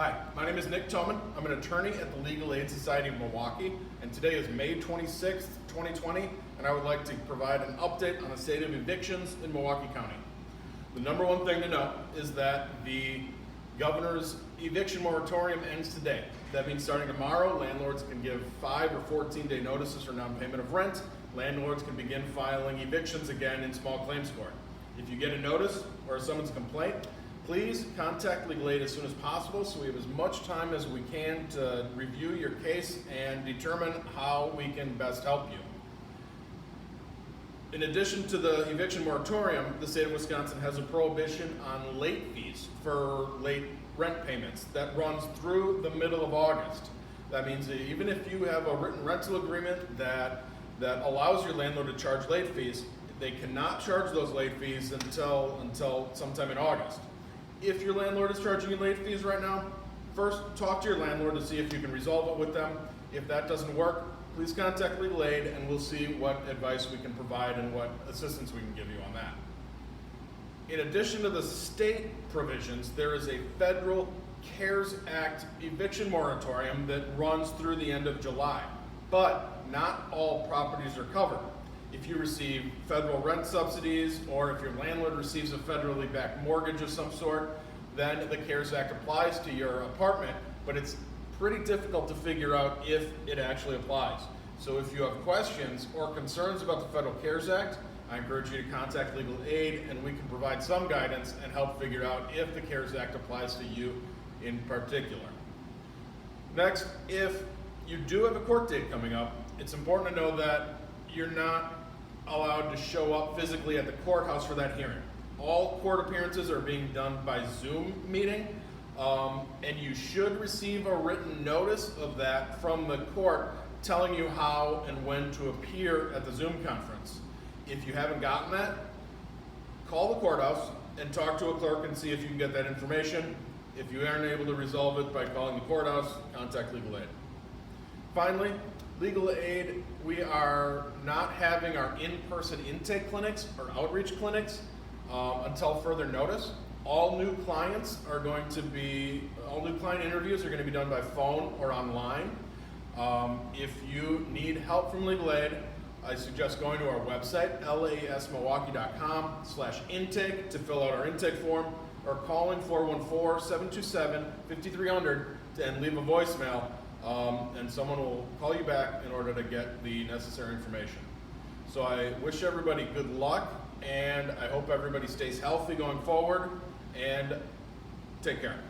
Hi, my name is Nick Toman. I'm an attorney at the Legal Aid Society of Milwaukee, and today is May 26th, 2020, and I would like to provide an update on the state of evictions in Milwaukee County. The number one thing to know is that the governor's eviction moratorium ends today. That means starting tomorrow, landlords can give 5 or 14-day notices for non-payment of rent. Landlords can begin filing evictions again in small claims court. If you get a notice or a summons complaint, please contact Legal Aid as soon as possible so we have as much time as we can to review your case and determine how we can best help you. In addition to the eviction moratorium, the state of Wisconsin has a prohibition on late fees for late rent payments that runs through the middle of August. That means that even if you have a written rental agreement that allows your landlord to charge late fees, they cannot charge those late fees until sometime in August. If your landlord is charging you late fees right now, first talk to your landlord to see if you can resolve it with them. If that doesn't work, please contact Legal Aid and we'll see what advice we can provide and what assistance we can give you on that. In addition to the state provisions, there is a federal CARES Act eviction moratorium that runs through the end of July, but not all properties are covered. If you receive federal rent subsidies or if your landlord receives a federally backed mortgage of some sort, then the CARES Act applies to your apartment, but it's pretty difficult to figure out if it actually applies. So if you have questions or concerns about the federal CARES Act, I encourage you to contact Legal Aid and we can provide some guidance and help figure out if the CARES Act applies to you in particular. Next, if you do have a court date coming up, it's important to know that you're not allowed to show up physically at the courthouse for that hearing. All court appearances are being done by Zoom meeting, and you should receive a written notice of that from the court telling you how and when to appear at the Zoom conference. If you haven't gotten that, call the courthouse and talk to a clerk and see if you can get that information. If you aren't able to resolve it by calling the courthouse, contact Legal Aid. Finally, Legal Aid, we are not having our in-person intake clinics or outreach clinics until further notice. All new client interviews are going to be done by phone or online. If you need help from Legal Aid, I suggest going to our website, lasmilwaukee.com/intake to fill out our intake form, or calling 414-727-5300 and leave a voicemail. And someone will call you back in order to get the necessary information. So I wish everybody good luck, and I hope everybody stays healthy going forward, and take care.